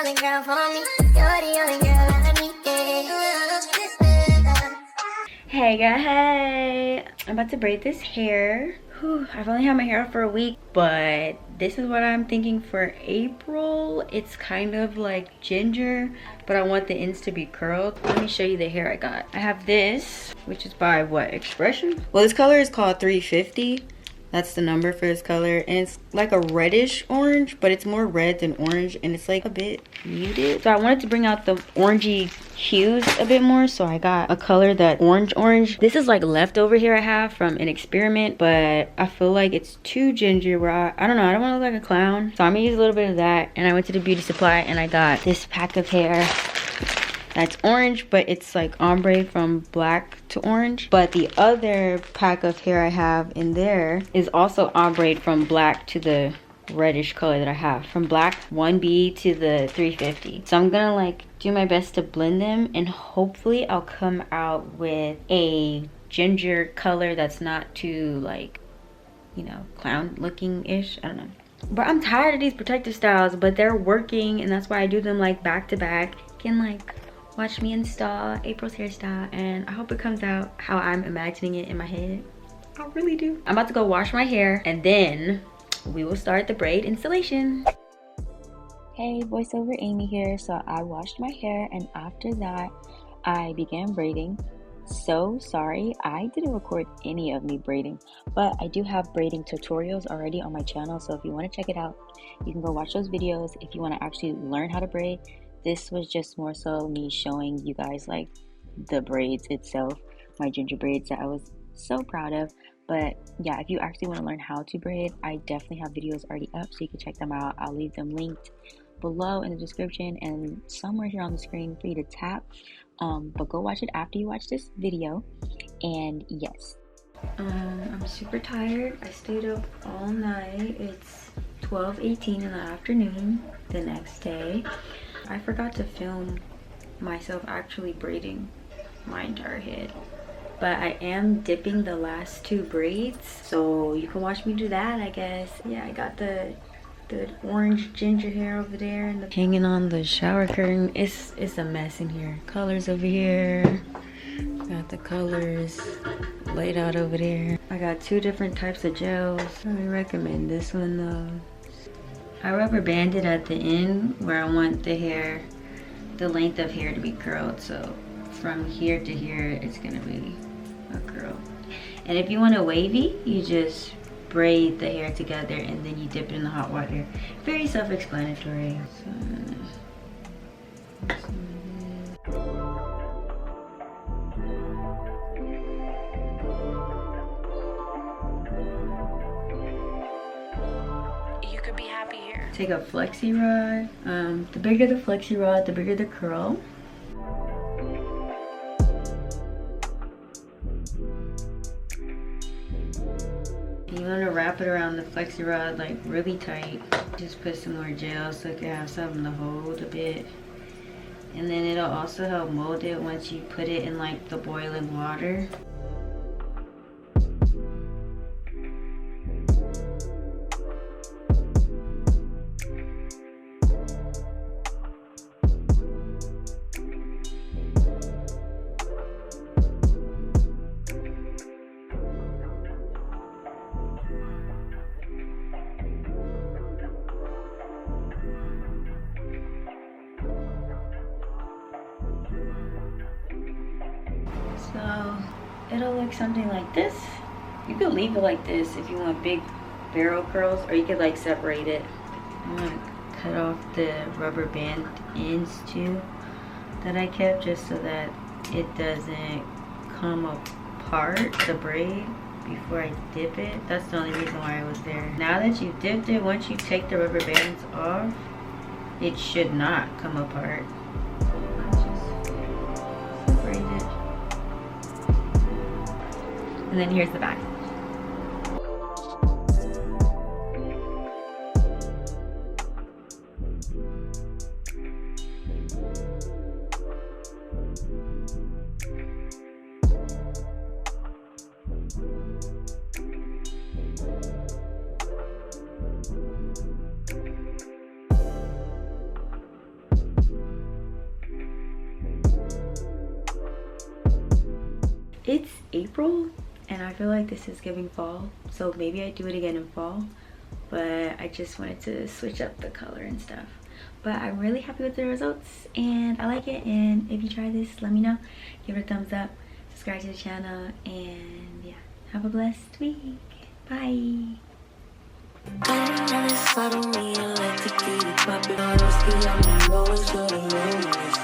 only girl for me. You're the only girl I need. Hey guys, hey! I'm about to braid this hair. Whew, I've only had my hair up for a week, but this is what I'm thinking for April. It's kind of like ginger, but I want the ends to be curled. Let me show you the hair I got. I have this, which is by what, Expression? Well, this color is called 350. That's the number for this color, and it's like a reddish orange, but it's more red than orange, and it's like a bit muted. So I wanted to bring out the orangey hues a bit more, so I got a color that orange. This is like leftover hair I have from an experiment, but I feel like it's too ginger where I don't know, I don't want to look like a clown. So I'm gonna use a little bit of that, and I went to the beauty supply and I got this pack of hair that's orange, but it's like ombre from black to orange. But the other pack of hair I have in there is also ombre from black to the reddish color that I have, from black 1B to the 350. So I'm gonna like do my best to blend them, and hopefully I'll come out with a ginger color that's not too like, you know, clown looking ish. I don't know, but I'm tired of these protective styles, but they're working, and that's why I do them like back to back. You can like watch me install April's hairstyle, and I hope it comes out how I'm imagining it in my head. I really do. I'm about to go wash my hair, and then we will start the braid installation. Hey, voiceover Amy here. So I washed my hair, and after that I began braiding. So sorry I didn't record any of me braiding, but I do have braiding tutorials already on my channel, so if you want to check it out, you can go watch those videos. If you want to actually learn how to braid, this was just more so me showing you guys like the braids itself, my ginger braids that I was so proud of. But yeah, if you actually want to learn how to braid, I definitely have videos already up, so you can check them out. I'll leave them linked below in the description and somewhere here on the screen for you to tap. But go watch it after you watch this video. And yes, I'm super tired. I stayed up all night. It's 12:18 in the afternoon the next day. I forgot to film myself actually braiding my entire head, but I am dipping the last two braids, so you can watch me do that, I guess. Yeah, I got the orange ginger hair over there and hanging on the shower curtain. It's a mess in here. Colors over here, got the colors laid out over there. I got two different types of gels. I really recommend this one though. I rubber banded at the end where I want the hair, the length of hair to be curled. So from here to here, it's gonna be a curl. And if you want a wavy, you just braid the hair together and then you dip it in the hot water. Very self-explanatory. Take a flexi rod. The bigger the flexi rod, the bigger the curl. You want to wrap it around the flexi rod like really tight. Just put some more gel so it can have something to hold a bit. And then it'll also help mold it once you put it in like the boiling water. So it'll look something like this. You could leave it like this if you want big barrel curls, or you could like separate it. I'm gonna cut off the rubber band ends too that I kept, just so that it doesn't come apart, the braid, before I dip it. That's the only reason why I was there. Now that you've dipped it, once you take the rubber bands off, it should not come apart. And then here's the back. It's April and I feel like this is giving fall, so maybe I do it again in fall, but I just wanted to switch up the color and stuff. But I'm really happy with the results and I like it, and if you try this, let me know. Give it a thumbs up, subscribe to the channel, and yeah, have a blessed week. Bye. I don't